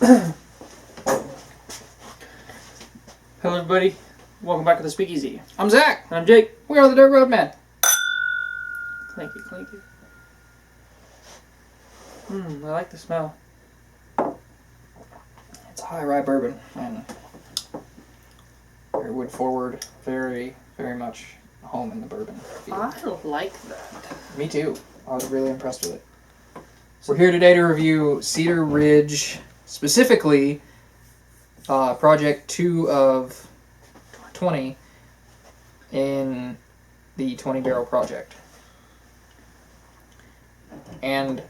Hello everybody, welcome back to the Speakeasy. I'm Zach. And I'm Jake. We are the Dirt Road Men. Clanky, clanky. I like the smell. It's a high rye bourbon and very wood forward, very, very much home in the bourbon field. I like that. Me too. I was really impressed with it. We're here today to review Cedar Ridge, specifically Project 2 of 20 in the 20 barrel project. And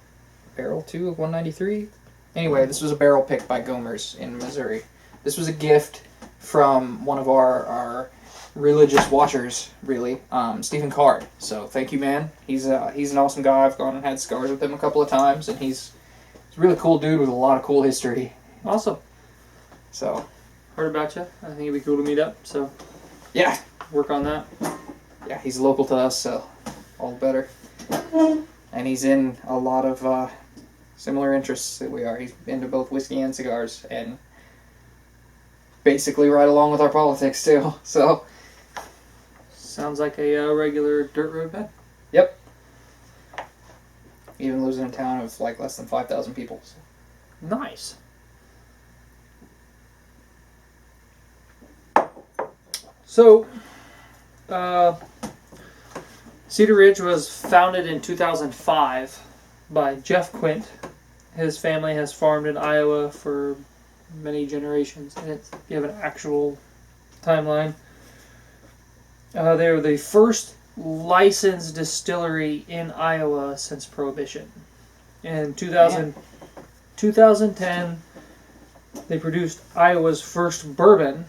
barrel 2 of 193? Anyway, this was a barrel picked by Gomers in Missouri. This was a gift from one of our religious watchers, really, Stephen Card. So thank you, man. He's an awesome guy. I've gone and had cigars with him a couple of times, and he's a really cool dude with a lot of cool history. Awesome. So Heard about you. I think it'd be cool to meet up, so yeah, work on that. yeah, he's local to us, so all the better. And he's in a lot of similar interests that we are. He's into both whiskey and cigars, and basically right along with our politics too. So Sounds like a regular dirt road bed. yep. Even lives in a town of like less than 5,000 people. So. Nice. So, Cedar Ridge was founded in 2005 by Jeff Quint. His family has farmed in Iowa for many generations, and if you have an actual timeline, they were the first licensed distillery in Iowa since Prohibition. In 2010, they produced Iowa's first bourbon,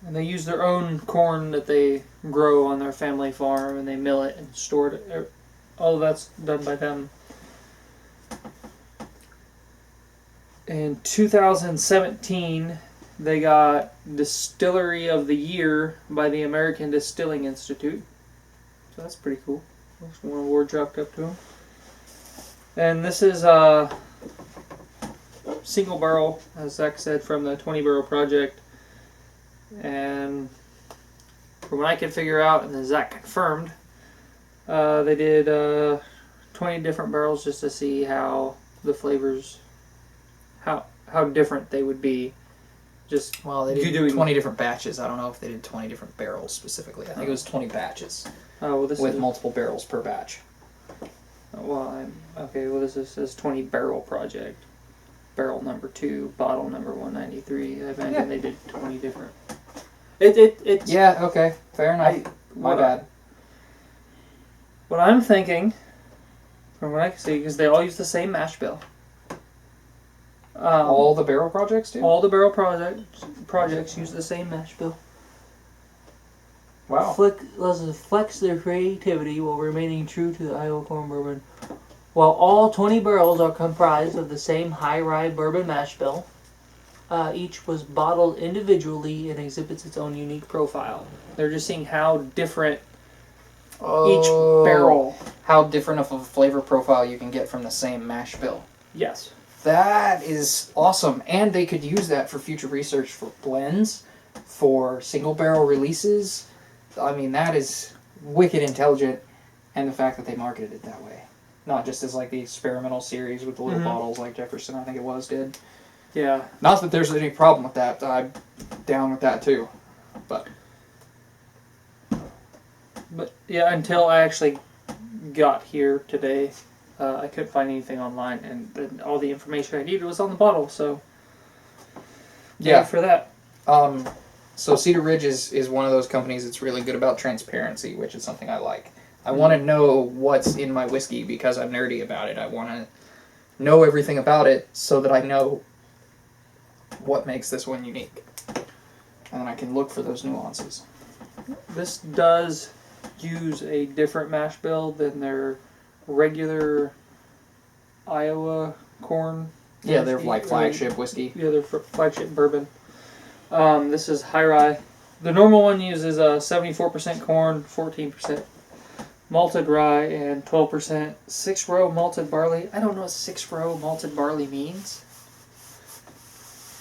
and they use their own corn that they grow on their family farm, and they mill it and store it. All of that's done by them. In 2017, they got Distillery of the Year by the American Distilling Institute. So that's pretty cool. That's one award chalked up to them. And this is a single barrel, as Zach said, from the 20 barrel project. And from what I could figure out, and then Zach confirmed, they did 20 different barrels just to see how the flavors, how different they would be. Just Well, they did 20 different batches. I don't know if they did 20 different barrels specifically. I think it was 20 batches this with is, multiple barrels per batch. Well, this says 20 barrel project. Barrel number 2, bottle number 193. I imagine they did 20 different. It's Yeah, okay. Fair enough. My bad. What I'm thinking, from what I can see, is they all use the same mash bill. All the barrel projects do? All the barrel projects use the same mash bill. Wow. Flex their creativity while remaining true to the Iowa corn bourbon. While all 20 barrels are comprised of the same high rye bourbon mash bill, each was bottled individually and exhibits its own unique profile. They're just seeing how different each barrel. How different of a flavor profile you can get from the same mash bill. Yes. That is awesome. And they could use that for future research for blends, for single barrel releases. I mean, that is wicked intelligent. And the fact that they marketed it that way. Not just as like the experimental series with the little bottles like Jefferson, I think it was, did. Yeah. Not that there's any problem with that. I'm down with that too. But yeah, until I actually got here today, I couldn't find anything online, and all the information I needed was on the bottle, so yeah, for that. So Cedar Ridge is one of those companies that's really good about transparency, which is something I like. I want to know what's in my whiskey because I'm nerdy about it. I want to know everything about it so that I know what makes this one unique. And then I can look for those nuances. This does use a different mash bill than their regular Iowa corn. Yeah, they're like flagship whiskey. Yeah, they're flagship bourbon. This is high rye. The normal one uses 74% corn, 14% malted rye, and 12% 6-row malted barley. I don't know what 6-row malted barley means.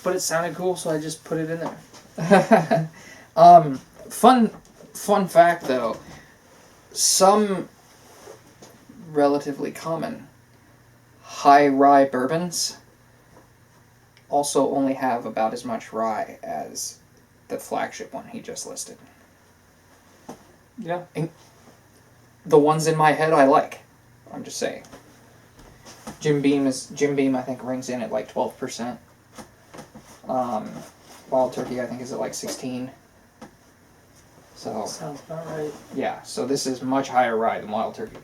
but it sounded cool, so I just put it in there. Fun fact though, some relatively common high rye bourbons also only have about as much rye as the flagship one he just listed. Yeah. And the ones in my head I like. I'm just saying. Jim Beam I think rings in at like 12%. Wild Turkey I think is at like 16. So Sounds about right. yeah, so this is much higher rye than Wild Turkey.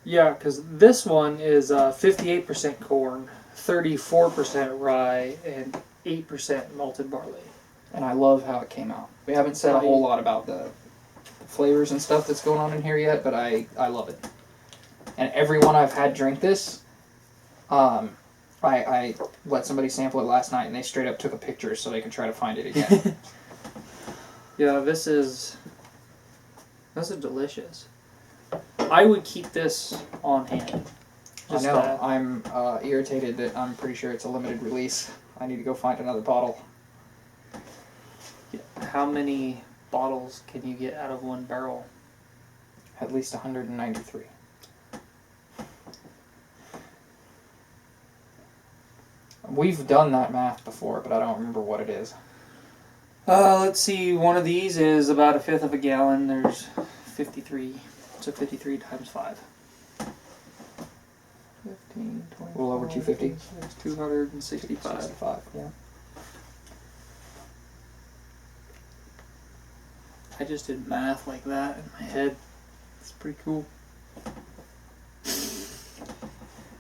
Yeah, because this one is 58% corn, 34% rye, and 8% malted barley. And I love how it came out. We haven't said a whole lot about the flavors and stuff that's going on in here yet, but I love it. And everyone I've had drink this, I let somebody sample it last night, and they straight up took a picture so they could try to find it again. Yeah, this is delicious. I would keep this on hand. I know. I'm irritated that I'm pretty sure it's a limited release. I need to go find another bottle. How many bottles can you get out of one barrel? At least 193. We've done that math before, but I don't remember what it is. Let's see. One of these is about a fifth of a gallon. There's 53. So 53 times 5. 15, 20. A little over 250. 265. 65, yeah. I just did math like that in my head. It's pretty cool.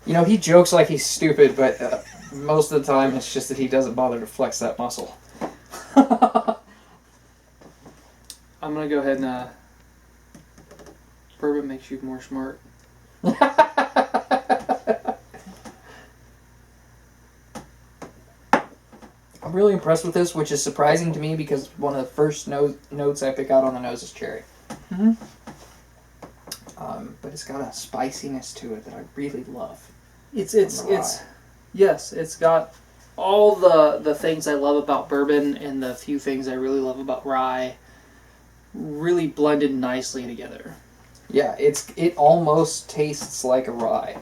You know, he jokes like he's stupid, but most of the time it's just that he doesn't bother to flex that muscle. I'm gonna go ahead and bourbon makes you more smart. I'm really impressed with this, which is surprising to me because one of the first notes I pick out on the nose is cherry. Mm-hmm. But it's got a spiciness to it that I really love. It's got all the things I love about bourbon and the few things I really love about rye really blended nicely together. Yeah, it almost tastes like a rye.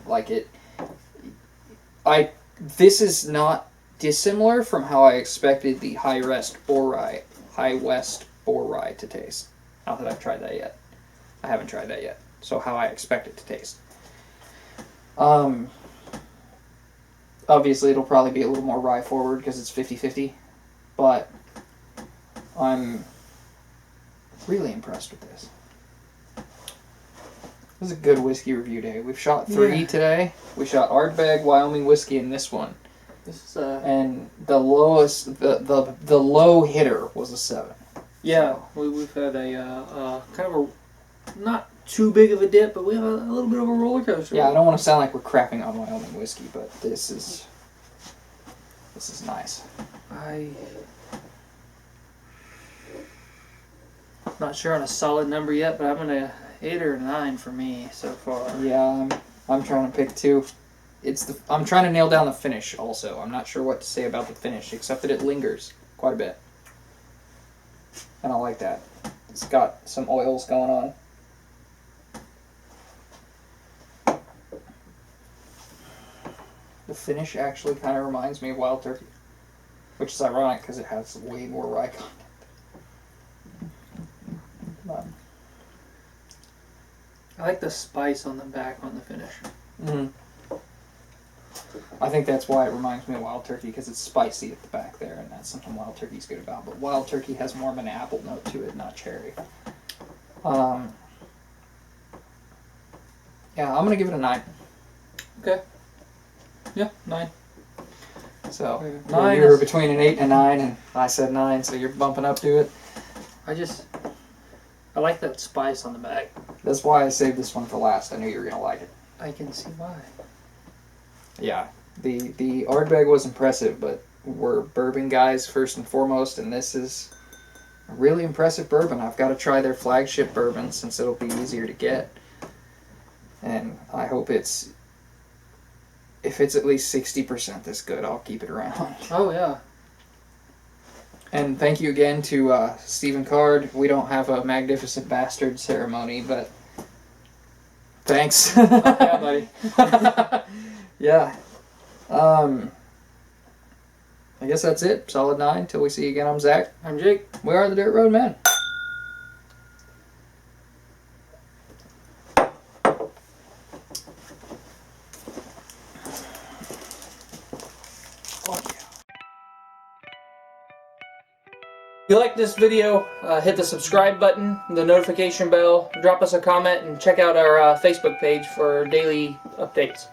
This is not dissimilar from how I expected the High West Boar Rye to taste. Not that I've tried that yet. I haven't tried that yet. So how I expect it to taste. Obviously it'll probably be a little more rye forward because it's 50-50, but I'm really impressed with this. This is a good whiskey review day. We've shot 3 today. We shot Ardbeg, Wyoming whiskey, and this one. This is and the lowest, the low hitter was a 7. Yeah, we've had a kind of a not too big of a dip, but we have a little bit of a roller coaster. Yeah, I don't want to sound like we're crapping on Wyoming whiskey, but this is nice. I'm not sure on a solid number yet, but I'm gonna 8 or 9 for me so far. Yeah, I'm trying to pick 2. I'm trying to nail down the finish also. I'm not sure what to say about the finish, except that it lingers quite a bit. And I like that. It's got some oils going on. The finish actually kind of reminds me of Wild Turkey, which is ironic because it has way more rye content. But, I like the spice on the back on the finish. mm-hmm. I think that's why it reminds me of Wild Turkey, because it's spicy at the back there, and that's something Wild Turkey's good about. But Wild Turkey has more of an apple note to it, not cherry. Yeah, I'm going to give it a 9. Okay. Yeah, 9. So, 9 you were between an 8 and a 9, and I said 9, so you're bumping up to it. I like that spice on the back. That's why I saved this one for last. I knew you were going to like it. I can see why. Yeah, the Ardbeg was impressive, but we're bourbon guys first and foremost, and this is a really impressive bourbon. I've got to try their flagship bourbon since it'll be easier to get. And I hope if it's at least 60% this good, I'll keep it around. Oh, yeah. And thank you again to Stephen Card. We don't have a Magnificent Bastard ceremony, but thanks. Yeah, buddy. Yeah. I guess that's it. Solid 9. Till we see you again. I'm Zach. I'm Jake. We are the Dirt Road Men. If you like this video, hit the subscribe button, the notification bell, drop us a comment, and check out our Facebook page for daily updates.